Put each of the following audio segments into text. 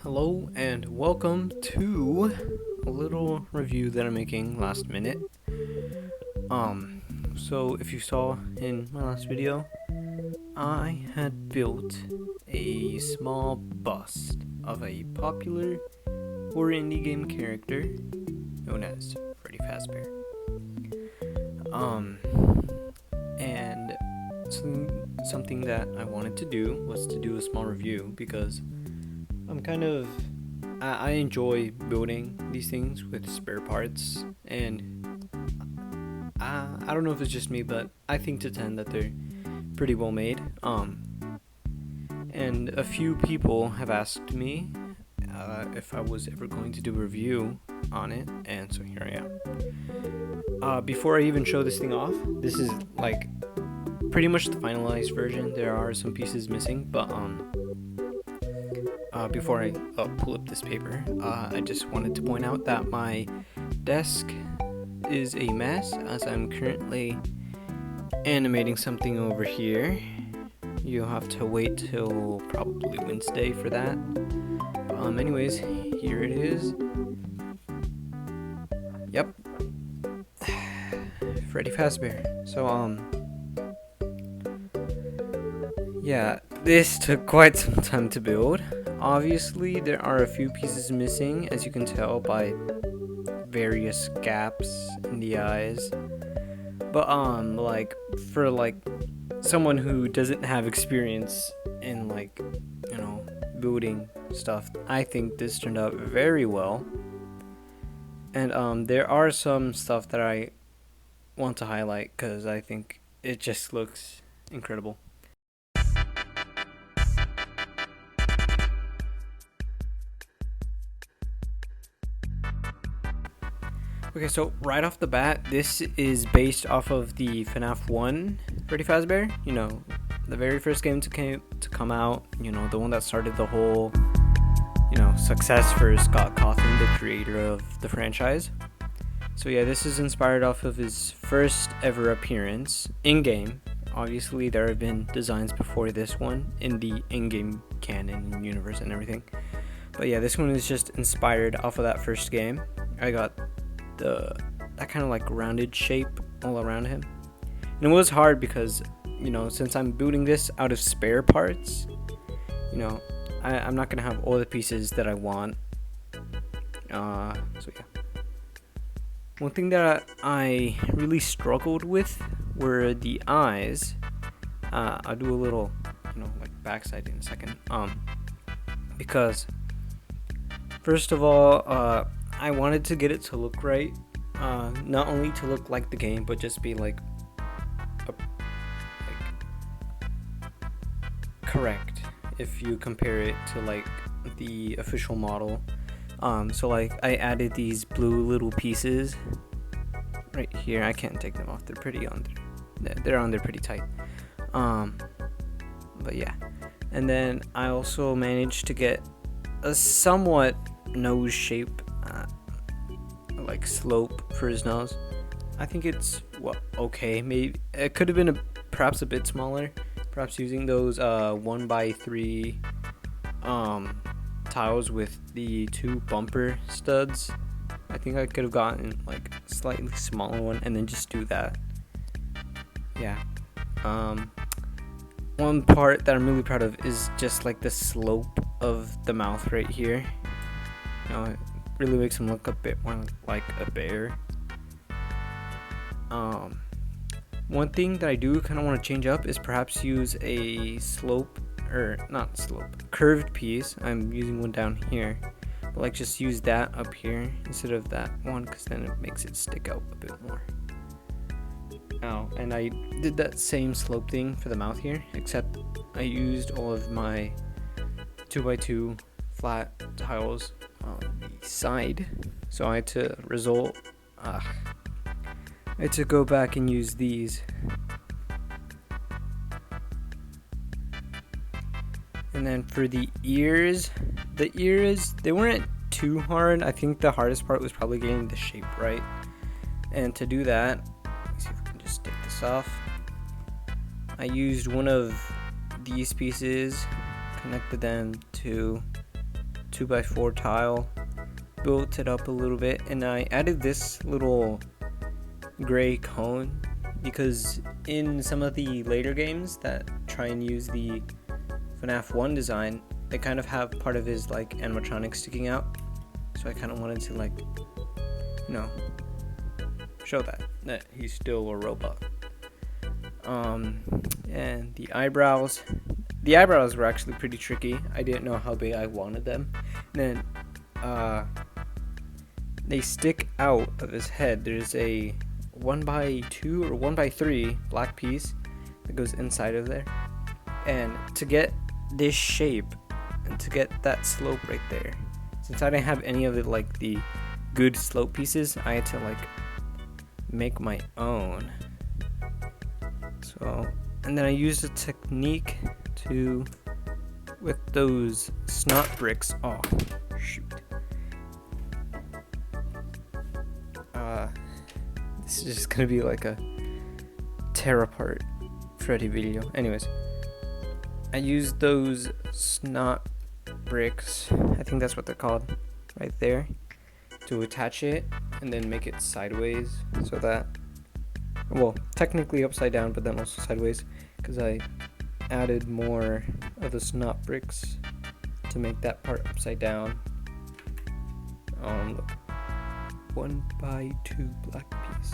Hello and welcome to a little review that I'm making last minute. So if you saw in my last video, I had built a small bust of a popular horror indie game character known as Freddy Fazbear. And something that I wanted to do was to do a small review because I enjoy building these things with spare parts, and I don't know if it's just me, but I think to 10 that they're pretty well made. And a few people have asked me if I was ever going to do a review on it, and so here I am. Before I even show this thing off, this is like pretty much the finalized version. There are some pieces missing, but before I pull up this paper, I just wanted to point out that my desk is a mess as I'm currently animating something over here. You'll have to wait till probably Wednesday for that. Anyways, here it is. Yep. Freddy Fazbear. So, yeah, this took quite some time to build. Obviously, there are a few pieces missing, as you can tell by various gaps in the eyes. But, for someone who doesn't have experience in, building stuff, I think this turned out very well. And, there are some stuff that I want to highlight because I think it just looks incredible. Okay, so right off the bat, this is based off of the FNAF 1 Freddy Fazbear. You know, the very first game to come out. You know, the one that started the whole, success for Scott Cawthon, the creator of the franchise. So yeah, this is inspired off of his first ever appearance in-game. Obviously, there have been designs before this one in the in-game canon and universe and everything. But yeah, this one is just inspired off of that first game. I got that kind of like rounded shape all around him, and it was hard because since I'm building this out of spare parts, I'm not gonna have all the pieces that I want. So yeah, one thing that I really struggled with were the eyes. I'll do a little backside in a second, because first of all, I wanted to get it to look right, not only to look like the game, but just be correct if you compare it to the official model. So I added these blue little pieces right here. I can't take them off; they're pretty on there. They're on there pretty tight. But yeah, and then I also managed to get a somewhat nose shape. Slope for his nose. I think it's okay. Maybe it could have been perhaps a bit smaller. Perhaps using those 1x3 tiles with the 2 bumper studs. I think I could have gotten a slightly smaller one and then just do that. Yeah. One part that I'm really proud of is just the slope of the mouth right here. It really makes him look a bit more like a bear. One thing that I do kind of want to change up is perhaps use a curved piece. I'm using one down here, but just use that up here instead of that one, because then it makes it stick out a bit more. And I did that same slope thing for the mouth here, except I used all of my 2x2 flat tiles on the side, so I had to go back and use these. And then for the ears, they weren't too hard. I think the hardest part was probably getting the shape right, and to do that, let's see if we can just take this off. I used one of these pieces, connected them to 2x4 tile, built it up a little bit, and I added this little gray cone because in some of the later games that try and use the FNAF 1 design, they kind of have part of his like animatronic sticking out, so I kind of wanted to like, you know, show that he's still a robot. And the eyebrows were actually pretty tricky. I didn't know how big I wanted them, and then they stick out of his head. There's a 1x2 or 1x3 black piece that goes inside of there, and to get this shape and to get that slope right there, since I didn't have any of it like the good slope pieces, I had to like make my own. So, and then I used a technique to, with those snot bricks. Oh shoot. This is just gonna be like a tear apart Freddy video. Anyways, I used those snot bricks, I think that's what they're called, right there, to attach it and then make it sideways, so that, well, technically upside down, but then also sideways, because I added more of the snot bricks to make that part upside down. Look, 1x2 black piece.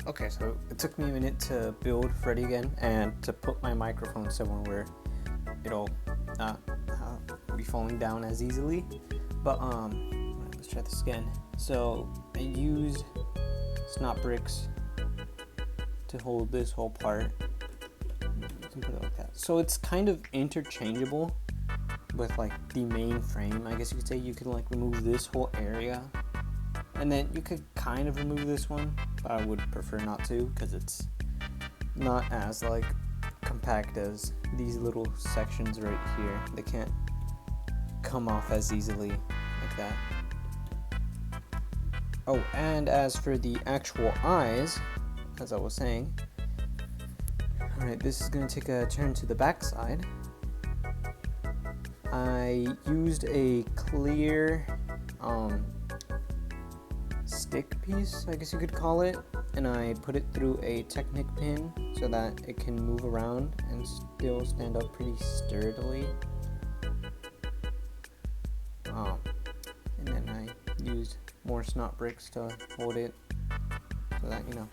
Okay, so it took me a minute to build Freddy again and to put my microphone somewhere where it'll not be falling down as easily. But let's try this again. So I used snot bricks to hold this whole part. You can put it like that. So it's kind of interchangeable with like the main frame. I guess you could say you could like remove this whole area, and then you could kind of remove this one, but I would prefer not to because it's not as like compact as these little sections right here. They can't come off as easily like that. Oh, and as for the actual eyes, as I was saying, alright, this is going to take a turn to the back side. I used a clear stick piece, I guess you could call it, and I put it through a Technic pin so that it can move around and still stand up pretty sturdily. And then I used more snot bricks to hold it so that, you know,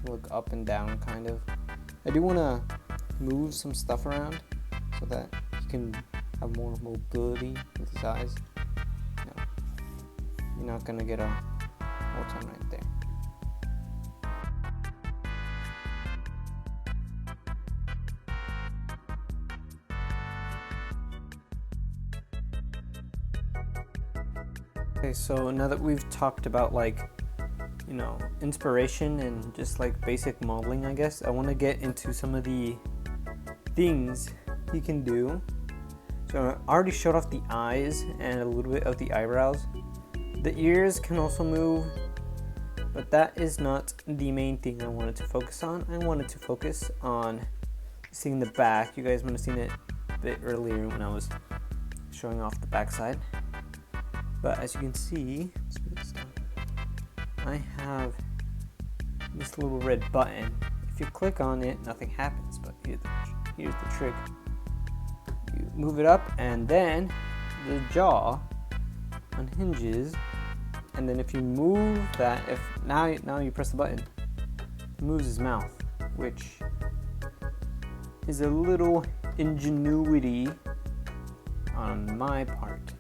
look up and down kind of. I do want to move some stuff around so that he can have more mobility with his eyes. No, you're not gonna get a whole ton right there. Okay, so now that we've talked about like, you know, inspiration and just like basic modeling, I guess, I want to get into some of the things he can do. So I already showed off the eyes and a little bit of the eyebrows. The ears can also move, but that is not the main thing I wanted to focus on. I wanted to focus on seeing the back. You guys might have seen it a bit earlier when I was showing off the back side. But as you can see, let's move this down. I have this little red button. If you click on it, nothing happens, but here's the trick. You move it up and then the jaw unhinges, and then if you move that, if now you press the button, it moves his mouth, which is a little ingenuity on my part.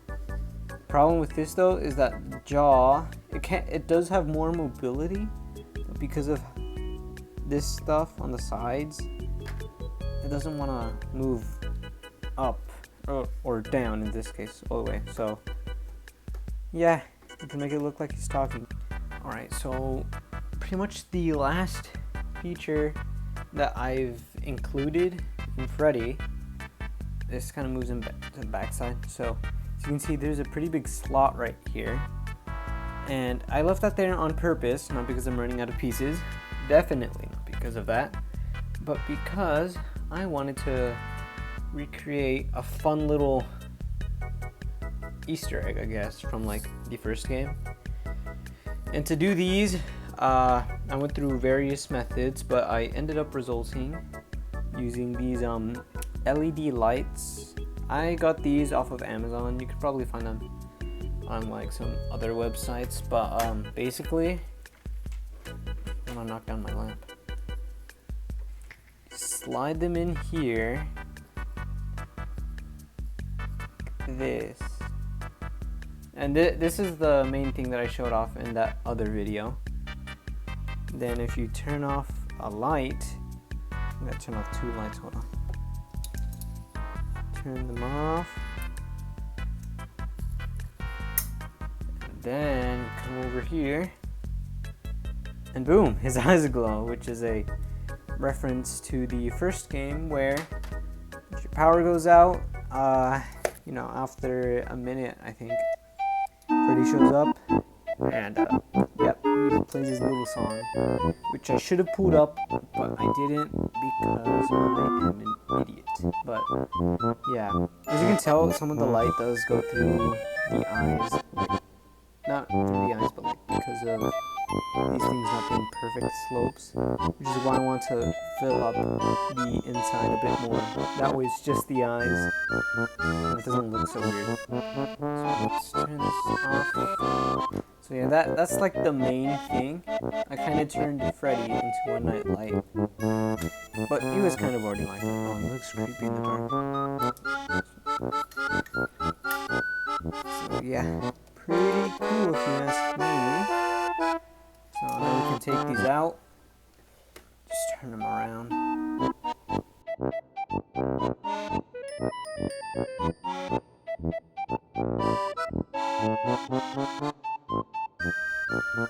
Problem with this though is that jaw, it does have more mobility, but because of this stuff on the sides, it doesn't want to move up or down, in this case, all the way. So yeah, you can make it look like he's talking. Alright, so pretty much the last feature that I've included in Freddy, this kind of moves him to the backside. So as you can see, there's a pretty big slot right here And I left that there on purpose, not because I'm running out of pieces, definitely not because of that, but because I wanted to recreate a fun little Easter egg, I guess, from like the first game. And to do these, I went through various methods, but I ended up resulting using these LED lights. I got these off of Amazon. You could probably find them on like some other websites, but basically, I'm gonna knock down my lamp. Slide them in here. This. And this is the main thing that I showed off in that other video. Then if you turn off a light, I'm gonna turn off 2 lights, hold on. Turn them off. And then come over here. And boom, his eyes glow, which is a reference to the first game where if your power goes out, you know, after a minute, I think, Freddy shows up, and yep, he plays his little song, which I should have pulled up, but I didn't because I am an idiot. But yeah, as you can tell, some of the light does go through the eyes, like, not through the eyes, but like because of these things not being perfect slopes, which is why I want to fill up the inside a bit more. That way it's just the eyes, and it doesn't look so weird. So let's turn this off. So yeah, that's like the main thing. I kind of turned Freddy into a night light, but he was kind of already like, oh, he looks creepy in the dark. So yeah, pretty cool if you ask me. So now we can take these out, just turn them around.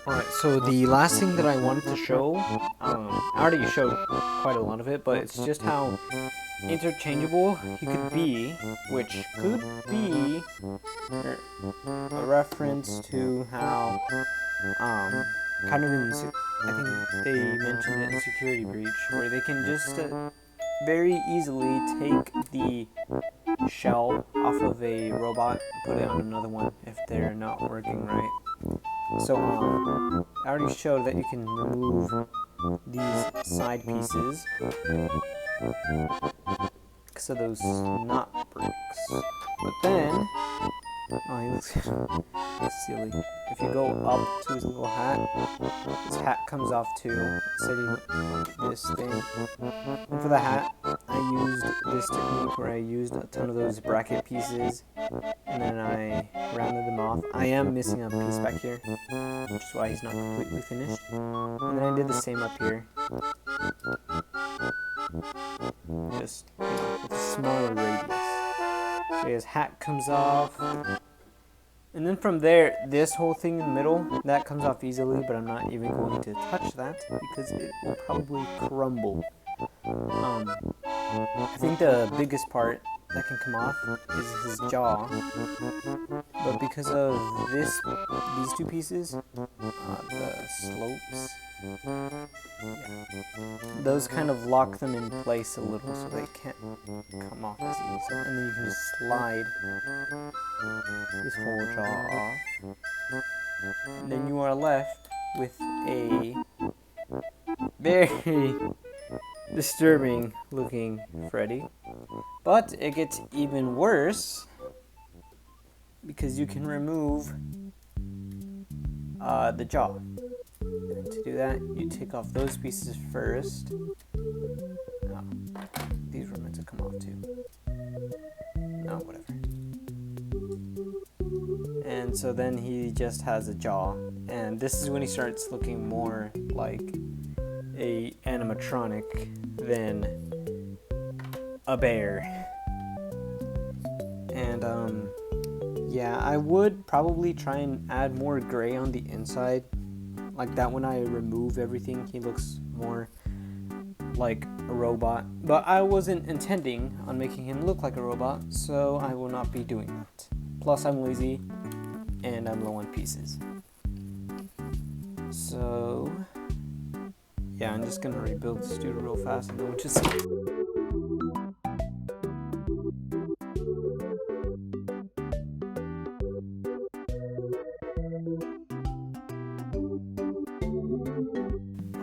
Alright, so the last thing that I wanted to show, I already showed quite a lot of it, but it's just how interchangeable he could be, which could be a reference to how, kind of in, I think they mentioned it in Security Breach, where they can just very easily take the shell off of a robot and put it on another one if they're not working right. So I already showed that you can remove these side pieces because of those knot bricks. But then, oh, he looks silly. If you go up to his little hat, his hat comes off too, sitting this thing. And for the hat, I used this technique where I used a ton of those bracket pieces, and then I rounded them off. I am missing a piece back here, which is why he's not completely finished. And then I did the same up here. Just, you know, with a smaller radius. So his hat comes off. And then from there, this whole thing in the middle, that comes off easily, but I'm not even going to touch that because it will probably crumble. I think the biggest part that can come off is his jaw, but because of these two pieces, the slopes, yeah, those kind of lock them in place a little so they can't come off as easy. And then you can just slide this whole jaw off, and then you are left with a very disturbing looking Freddy. But it gets even worse because you can remove the jaw. And to do that, you take off those pieces first. Oh, these were meant to come off too. Oh, whatever. And so then he just has a jaw, and this is when he starts looking more like a animatronic than a bear. And yeah, I would probably try and add more gray on the inside, like that. When I remove everything, he looks more like a robot, but I wasn't intending on making him look like a robot, so I will not be doing that. Plus I'm lazy and I'm low on pieces. So yeah, I'm just gonna rebuild this dude real fast and then we'll just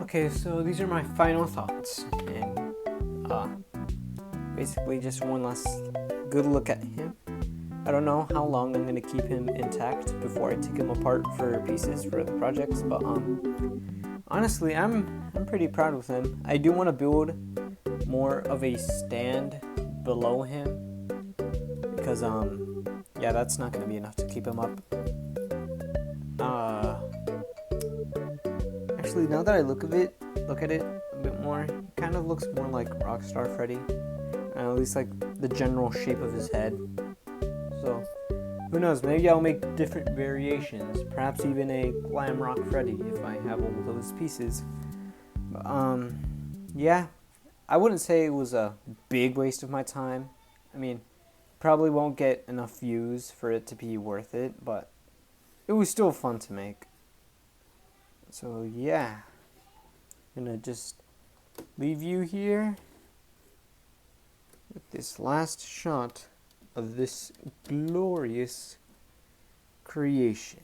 okay, so these are my final thoughts, and basically just one last good look at him. I don't know how long I'm gonna keep him intact before I take him apart for pieces for the projects, but honestly, I'm pretty proud of him. I do want to build more of a stand below him because yeah, that's not gonna be enough to keep him up. Actually, now that I look at it a bit more, it kind of looks more like Rockstar Freddy, at least like the general shape of his head. So who knows? Maybe I'll make different variations, perhaps even a glam rock Freddy if I have all those pieces. Yeah, I wouldn't say it was a big waste of my time. I mean, probably won't get enough views for it to be worth it, but it was still fun to make. So yeah, I'm gonna just leave you here with this last shot of this glorious creation.